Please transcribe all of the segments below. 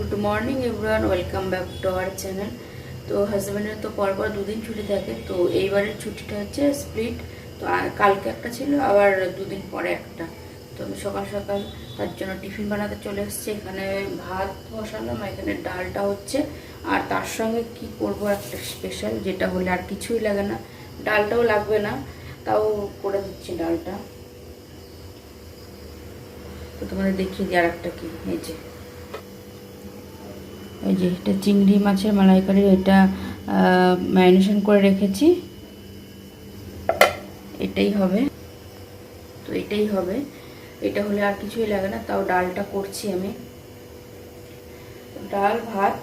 Good morning everyone, welcome back to our channel. তো হাজব্যান্ডের তো পরপর দুদিন ছুটি থাকে, তো এইবারের ছুটিটা হচ্ছে স্প্লিট। তো কালকে একটা ছিল, আবার দুদিন পরে একটা। তো আমি সকাল সকাল তার জন্য টিফিন বানাতে চলে এসেছি। এখানে ভাত বসালাম, এখানে ডালটা হচ্ছে, আর তার সঙ্গে কি করব একটা স্পেশাল, যেটা হলে আর কিছুই লাগে না, ডালটাও লাগবে না, তাও করে দিচ্ছি ডালটা। তো তোমাদের দেখিয়ে দিই আর একটা কি, এই যে এটা চিংড়ি মাছের মালাইকারি, এটা ম্যারিনেশন করে রেখেছি। এটাই হবে, তো এটাই হবে, এটা হলে আর কিছুই লাগে না। তাও ডালটা করছি আমি, ডাল ভাত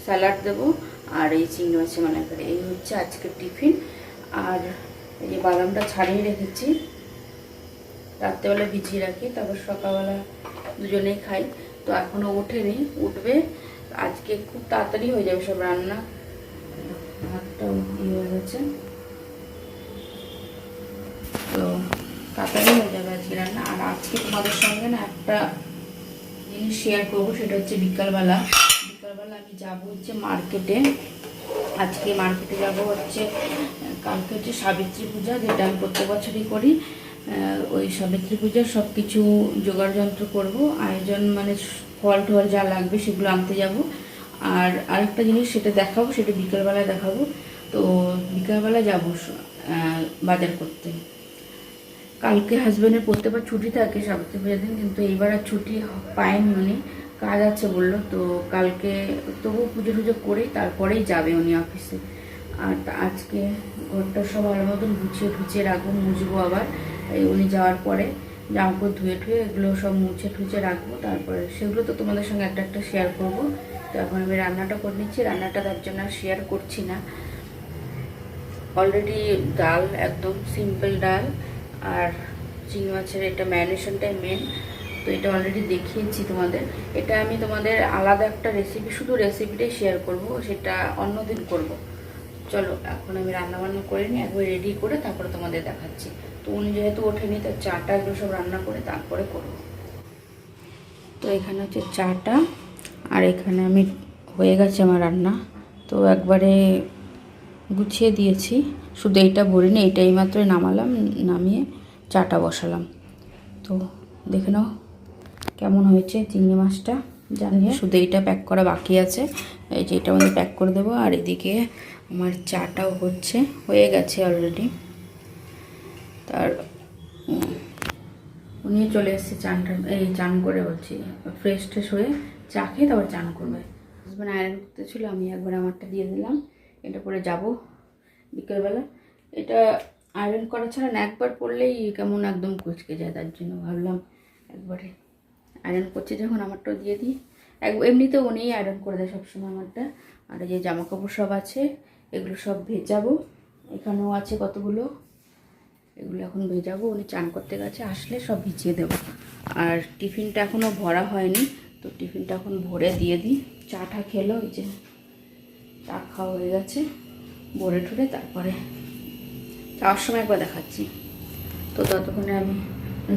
স্যালাড দেবো, আর এই চিংড়ি মাছের মালাইকারি, এই হচ্ছে আজকের টিফিন। আর এই যে বাদামটা ছাড়িয়ে রেখেছি, রাত্রেবেলা ভিজিয়ে রাখি, তারপর সকালবেলা দুজনেই খাই। তো এখনও ওঠেনি, উঠবে আজকে, খুব তাড়াতাড়ি হয়ে যাবে সব রান্না। ভাতটাও হয়ে গেছে, তো তাড়াতাড়ি হয়ে যাবে আজকে রান্না। আর আজকে তোমাদের সঙ্গে না একটা জিনিস শেয়ার করবো, সেটা হচ্ছে বিকালবেলা আমি যাবো হচ্ছে মার্কেটে। আজকে মার্কেটে যাব হচ্ছে, কালকে হচ্ছে সাবিত্রী পূজা, যেটা আমি প্রত্যেক বছরই করি। ওই সাবিত্রী পূজার সব কিছু জোগাড় যন্ত্র করবো, আয়োজন মানে ফল টল যা লাগবে সেগুলো আনতে যাব। আর আরেকটা জিনিস সেটা দেখাবো, সেটা বিকালবেলা দেখাবো। তো বিকালবেলা যাবো বাজার করতে। কালকে হাজব্যান্ডের প্রত্যেকবার ছুটি থাকে সাবিত্রী পূজার দিন, কিন্তু এইবার আর ছুটি পায়নি উনি, কাজ আছে বললো। তো কালকে তবু পুজো টুজো করেই তারপরেই যাবে উনি অফিসে। আর আজকে ঘরটা সব ভালো মতন গুছিয়ে ঠুচিয়ে রাখবো, মুছবো আবার এই উনি যাওয়ার পরে। জামাকাপড় ধুয়ে ঠুয়ে এগুলো সব মুছে ঠুচে রাখবো, তারপরে সেগুলো তো তোমাদের সঙ্গে একটা একটা শেয়ার করবো। তো এখন আমি রান্নাটা করে নিচ্ছি, রান্নাটা তার জন্য শেয়ার করছি না। অলরেডি ডাল, একদম সিম্পল ডাল, আর চিংড়ি মাছের এটা ম্যারিনেশনটাই মেন। তো এটা অলরেডি দেখিয়েছি তোমাদের। এটা আমি তোমাদের আলাদা একটা রেসিপি, শুধু রেসিপিটাই শেয়ার করব, সেটা অন্যদিন করব। চলো এখন আমি রান্নাবান্না করে নিই, একবার রেডি করে তারপরে তোমাদের দেখাচ্ছি। তো উনি যেহেতু ওঠেনি, তার চাটা এগুলো সব রান্না করে তারপরে করব। তো এখানে হচ্ছে চাটা, আর এখানে আমি হয়ে গেছে আমার রান্না। তো একবারে গুছিয়ে দিয়েছি, শুধু এইটা ভরিনি, এইটাই মাত্র নামালাম, নামিয়ে চাটা বসালাম। তো দেখে নাও কেমন হয়েছে চিংড়ি মাছটা, জানিয়ে। শুধু এইটা প্যাক করা বাকি আছে, এই যে এটা আমাদের প্যাক করে দেবো। আর এদিকে আমার চাটাও হচ্ছে, হয়ে গেছে অলরেডি। তার উনি চলে এসেছে চান করে, বলছি ফ্রেশ ট্রেশ হয়ে চা খেয়ে তারপর চান করবে। হাজব্যান্ড আয়রন করতে ছিল, আমি একবার আমারটা দিয়ে দিলাম, এটা পরে যাব বিকেলবেলা। এটা আয়রন করা ছাড়া না, একবার পরলেই কেমন একদম কুচকে যায়, তার জন্য ভাবলাম একবারে আয়রন করছি যখন আমারটাও দিয়ে দিই। এমনিতেও উনিই আয়রন করে দেয় সবসময় আমারটা। আর এই যে জামা কাপড় সব আছে, এগুলো সব ভেজাবো, এখানেও আছে কতগুলো, এগুলো এখন ভেজাবো। উনি চান করতে গেছে, আসলে সব ভিজিয়ে দেবো। আর টিফিনটা এখনও ভরা হয়নি, তো টিফিনটা এখন ভরে দিয়ে দিই। চাটা খেলো, এই যে চা খাওয়া হয়ে গেছে, ভরে ঠুরে তারপরে যাওয়ার সময় একবার দেখাচ্ছি। তো ততক্ষণে আমি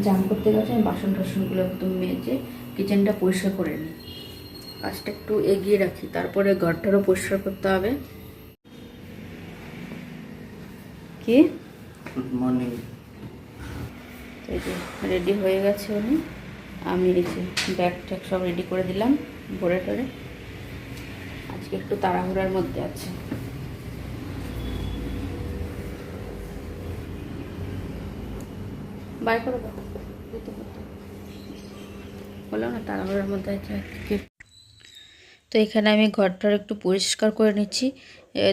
চান করতে গেছে, আমি বাসন টাসনগুলো একদম মেজে কিচেনটা পরিষ্কার করে নিই, কাজটা একটু এগিয়ে রাখি, তারপরে ঘরটারও পরিষ্কার করতে হবে। কি গুড মর্নিং। এই যে রেডি হয়ে গেছে উনি, আমি এই যে ব্যাগ ট্যাগ সব রেডি করে দিলাম ভরে টরে। আজকে একটু তাড়াহুড়ার মধ্যে আছে। বাই করে দাও, বললাম না তাড়াহুড়ার মধ্যে আছে আজকে। তো এখানে আমি ঘরটার একটু পরিষ্কার করে নিচ্ছি।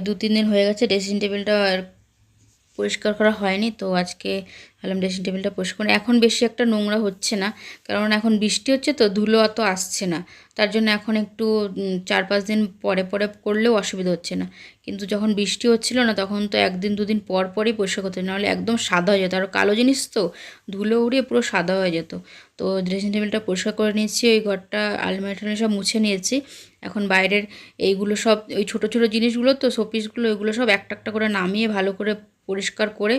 2-3 দিন হয়ে গেছে ড্রেসিং টেবিলটা পরিষ্কার করা হয়নি, তো আজকে ভাবলাম ড্রেসিং টেবিলটা পরিষ্কার করে। এখন বেশি একটা নোংরা হচ্ছে না, কারণ এখন বৃষ্টি হচ্ছে, তো ধুলো অত আসছে না, তার জন্য এখন একটু 4-5 দিন পরে পরে করলেও অসুবিধা হচ্ছে না। কিন্তু যখন বৃষ্টি হচ্ছিল না, তখন তো 1-2 দিন পর পরই পরিষ্কার করতে, নাহলে একদম সাদা হয়ে যেত। আর কালো জিনিস তো ধুলো উড়িয়ে পুরো সাদা হয়ে যেত। তো ড্রেসিং টেবিলটা পরিষ্কার করে নিয়েছি, ওই ঘরটা আলমারি টালমারি সব মুছে নিয়েছি। এখন বাইরের এইগুলো সব, ওই ছোটো ছোটো জিনিসগুলো তো শোপিসগুলো, ওইগুলো সব একটা একটা করে নামিয়ে ভালো করে পরিষ্কার করে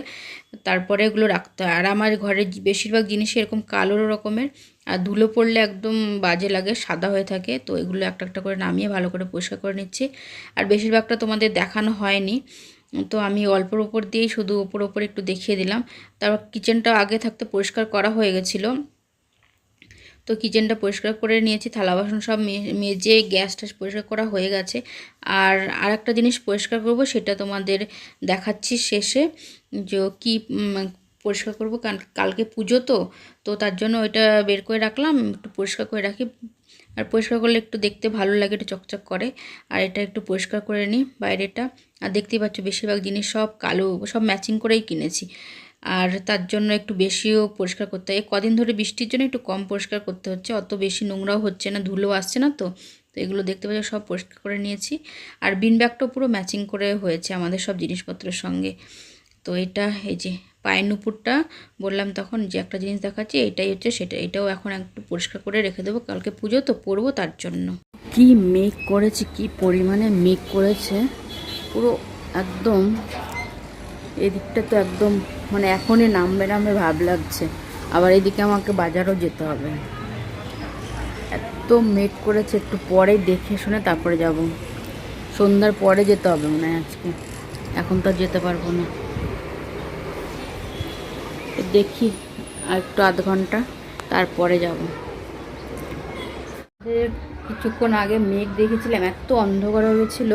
তারপরে এগুলো রাখতে হয়। আর আমার ঘরের বেশিরভাগ জিনিসই এরকম কালো রকমের, আর ধুলো পড়লে একদম বাজে লাগে, সাদা হয়ে থাকে। তো এগুলো একটা একটা করে নামিয়ে ভালো করে পরিষ্কার করে নিচ্ছি। আর বেশিরভাগটা তোমাদের দেখানো হয়নি, তো আমি অল্পর উপর দিয়েই শুধু ওপর ওপর একটু দেখিয়ে দিলাম। তারপর কিচেনটা আগে থাকতে পরিষ্কার করা হয়ে গেছিলো, তো কিচেনটা পরিষ্কার করে নিয়েছি, থালা বাসন সব মেজে গ্যাস ট্যাস পরিষ্কার করা হয়ে গেছে। আর আরেকটা জিনিস পরিষ্কার করব, সেটা তোমাদের দেখাচ্ছি শেষে, যে কি পরিষ্কার করব। কালকে পুজো, তো তার জন্য ওইটা বের করে রাখলাম, একটু পরিষ্কার করে রাখি। আর পরিষ্কার করলে একটু দেখতে ভালো লাগে, একটু চকচক করে। আর এটা একটু পরিষ্কার করে নিই বাইরেটা। আর দেখতেই পাচ্ছ বেশিরভাগ জিনিস সব কালো, সব ম্যাচিং করেই কিনেছি। আর তার জন্য একটু বেশিও পরিষ্কার করতে হয়। কদিন ধরে বৃষ্টির জন্য একটু কম পরিষ্কার করতে হচ্ছে, অত বেশি নোংরাও হচ্ছে না, ধুলো আসছে না। তো এগুলো দেখতে পাচ্ছি সব পরিষ্কার করে নিয়েছি। আর বিন ব্যাগটাও পুরো ম্যাচিং করে হয়েছে আমাদের সব জিনিসপত্রের সঙ্গে। তো এটা এই যে পায়ের নুপুরটা বললাম তখন যে একটা জিনিস দেখাচ্ছি, এটাই হচ্ছে সেটা। এটাও এখন একটু পরিষ্কার করে রেখে দেবো, কালকে পুজো তো পরবো তার জন্য। কি মেঘ করেছে, কি পরিমাণে মেঘ করেছে, পুরো একদম এদিকটা তো একদম মানে এখনই নামবে নামবে ভাব লাগছে। আবার এদিকে আমাকে বাজারও যেতে হবে, এত মেঘ করেছে। একটু পরে দেখে শুনে তারপরে যাব, সন্ধ্যার পরে যেতে হবে মনে হয় আজকে, এখন তো যেতে পারবো না। দেখি আর একটু আধ ঘন্টা তারপরে যাব। কিছুক্ষণ আগে মেঘ দেখেছিলাম, এত অন্ধকার হয়েছিল,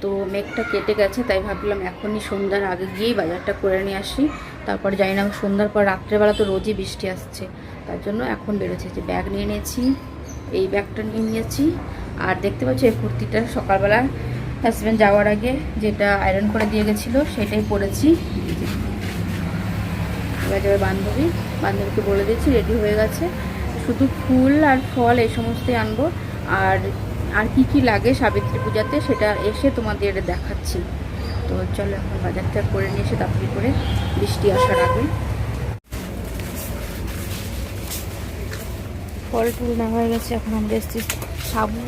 তো মেঘটা কেটে গেছে। তাই ভাবলাম এখনই সন্ধ্যার আগে গিয়েই বাজারটা করে নিয়ে আসি, তারপরে জানি না সন্ধ্যার পর রাত্রেবেলা তো রোজই বৃষ্টি আসছে, তার জন্য এখন বেরোচ্ছে। যে ব্যাগ নিয়ে নিয়েছি, এই ব্যাগটা নিয়ে নিয়েছি। আর দেখতে পাচ্ছি এই কুর্তিটা সকালবেলা হাজব্যান্ড যাওয়ার আগে যেটা আয়রন করে দিয়ে গেছিলো সেটাই পরেছি। এবার যাবে বান্ধবীকে বলে দিয়েছি, রেডি হয়ে গেছে। শুধু ফুল আর ফল এই সমস্তই আনবো। আর আর কি লাগে সাবিত্রী পূজাতে সেটা এসে তোমাদের দেখাচ্ছি। তো চলো এখন বাজারটা করে নিয়ে এসে তাড়াতাড়ি করে বৃষ্টি আসার আগে। ফল টুল না হয়ে গেছে, এখন আমরা এসেছি সাবু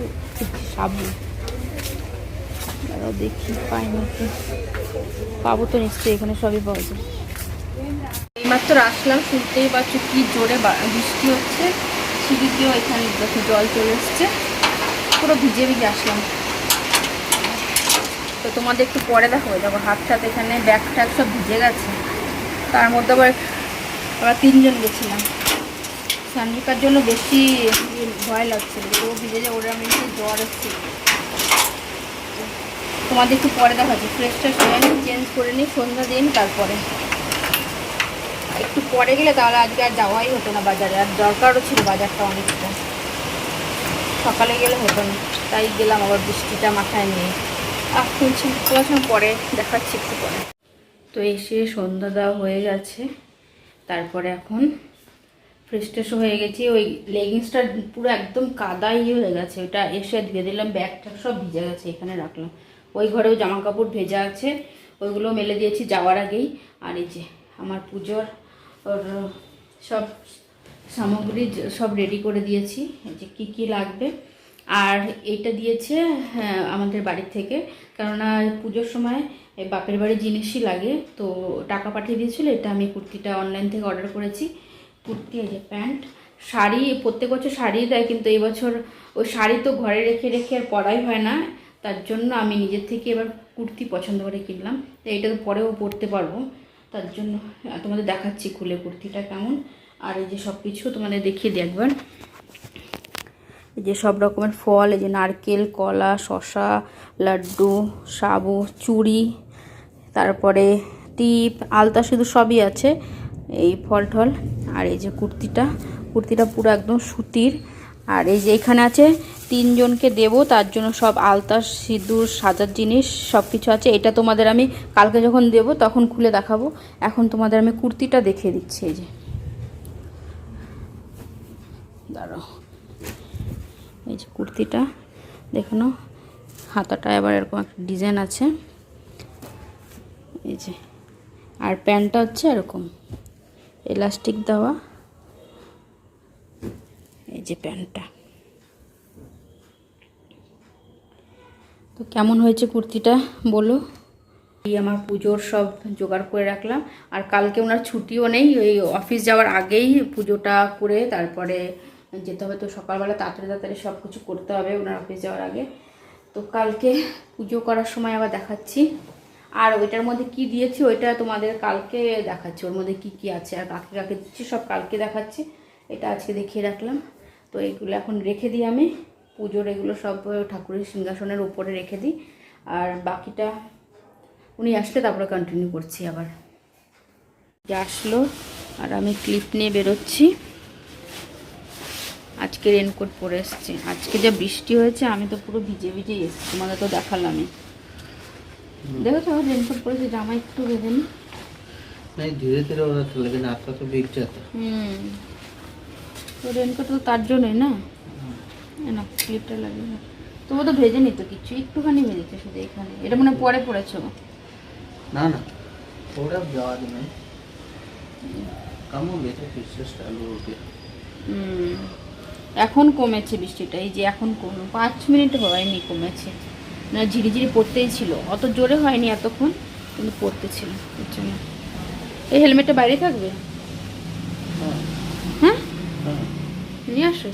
দেখি পাই নাকি, পাবো তো নিশ্চয়ই, এখানে সবই পাওয়া যায়। এইমাত্র আসলাম, শুনতেই পাচ্ছ কি জোরে বৃষ্টি হচ্ছে। সিঁড়ি দিয়েও এখানে দেখো জল চলে এসছে, পুরো ভিজে ভিজে আসলাম। তো তোমাদের একটু পরে দেখো হাত টাত এখানে ব্যাগ ট্যাগ সব ভিজে গেছে। তার মধ্যে আবার আমরা 3 জন গেছিলাম, সানজিকার জন্য বেশি ভয় লাগছিল, ও ভিজে যায়, ওরা আমি জ্বর এসেছিল। তোমাদের একটু পরে দেখাচ্ছি, ফ্রেশ ট্রেশ হয়ে নিই, চেঞ্জ করে নিই, সন্ধ্যা দিন তারপরে। একটু পরে গেলে তাহলে আজকে আর যাওয়াই হতো না বাজারে, আর দরকারও ছিল বাজারটা অনেকটা, সকালে গেলে হতো না, তাই গেলাম আবার বৃষ্টিটা মাথায় নিয়ে। খুলছি তোমার পরে দেখাচ্ছি একটু পরে। তো এসে সন্ধ্যা দেওয়া হয়ে গেছে, তারপরে এখন ফ্রেশ ট্রেশ হয়ে গেছি। ওই লেগিংসটা পুরো একদম কাদাই হয়ে গেছে, ওটা এসে ধুয়ে দিলাম, ব্যাগটা সব ভিজে গেছে, এখানে রাখলাম। ওই ঘরেও জামা কাপড় ভেজা আছে, ওইগুলো মেলে দিয়েছি যাওয়ার আগেই। আর এই যে আমার পুজোর ওর সব সামগ্রী সব রেডি করে দিয়েছি, যে কি লাগবে। আর এইটা দিয়েছে আমাদের বাড়ি থেকে, কেননা পুজোর সময় বাপের বাড়ির জিনিসই লাগে, তো টাকা পাঠিয়ে দিয়েছিল। এটা আমি কুর্তিটা অনলাইন থেকে অর্ডার করেছি, কুর্তি, এই যে প্যান্ট, শাড়ি। প্রত্যেক বছর শাড়ি দেয়, কিন্তু এই বছর ওই শাড়ি তো ঘরে রেখে রেখে আর পরাই হয় না, তার জন্য আমি নিজের থেকে এবার কুর্তি পছন্দ করে কিনলাম। তো এইটা তো পরেও পরতে পারবো, তার জন্য তোমাদের দেখাচ্ছি খুলে কুর্তিটা কেমন। আর এই যে সব কিছু তোমাদের দেখিয়ে দিই একবার। এই যে সব রকমের ফল, এই যে নারকেল, কলা, শসা, লাড্ডু, সাবু, চুড়ি, তারপরে টিপ, আলতা, সিঁদুর সবই আছে, এই ফল টল। আর এই যে কুর্তিটা পুরো একদম সুতির। আর এই যে এখানে আছে 3 জনকে দেবো, তার জন্য সব আলতা, সিঁদুর, সাজার জিনিস সব কিছু আছে। এটা তোমাদের আমি কালকে যখন দেবো তখন খুলে দেখাবো। এখন তোমাদের আমি কুর্তিটা দেখিয়ে দিচ্ছি। এই যে দাঁড়াও, এই যে কুর্তিটা দেখো না, হাতাটা এবার এরকম একটা ডিজাইন আছে, এই যে। আর প্যান্টটা হচ্ছে এরকম এলাস্টিক দেওয়া, এই যে প্যান্টটা। তো কেমন হয়েছে কুর্তিটা বলো। এই আমার পুজোর সব জোগাড় করে রাখলাম। আর কালকে ওনার ছুটিও নেই, ওই অফিস যাওয়ার আগেই পুজোটা করে তারপরে যেতে হবে। তো সকালবেলা তাড়াতাড়ি সব কিছু করতে হবে ওনার অফিস যাওয়ার আগে। তো কালকে পুজো করার সময় আবার দেখাচ্ছি। আর ওইটার মধ্যে কি দিয়েছি ওইটা তোমাদের কালকে দেখাচ্ছি, ওর মধ্যে কি কি আছে আর কাকে কাকে দিচ্ছি সব কালকে দেখাচ্ছি। এটা আজকে দেখিয়ে রাখলাম। তো এগুলো এখন রেখে দিই আমি, পুজোর এগুলো সব ঠাকুরের সিংহাসনের উপরে রেখে দিই। আর বাকিটা উনি আসলে তারপরে কন্টিনিউ করছি। আবার যে আসলো আর আমি ক্লিপ নিয়ে বেরোচ্ছি। আজকে রেনকোট পরে এসছি, আজকে যা বৃষ্টি হয়েছে আমি তো পুরো ভিজে ভিজেই এসছি, তোমাদের তো দেখালামই। দেখো রেনকোট পরেছে, জামা একটু বেঁধে নি। ধীরে ধীরে ওরা চলে গেছে, আপনার তো ভিড় যাতে। তো রেনকোট তো তার জন্যই না, না ক্লিপটা লাগে না। তবু তো ভেজে নিত কিছু, একটুখানি ভেজেছে শুধু এখানে। এটা মনে পরে পড়েছো? না না, ওরা যাওয়া দিনে কেমন গেছে ফিক্সড চালু হতে। এখন কমেছে বৃষ্টিটা, এই যে এখন কমে 5 মিনিট হয়নি, কমেছে। না ঝিরিঝিরি পড়তেই ছিল, অত জোরে হয়নি এতক্ষণ, কিন্তু পড়তে ছিল। এর জন্য এই হেলমেটটা বাইরে থাকবে। হ্যাঁ নিয়ে আসো।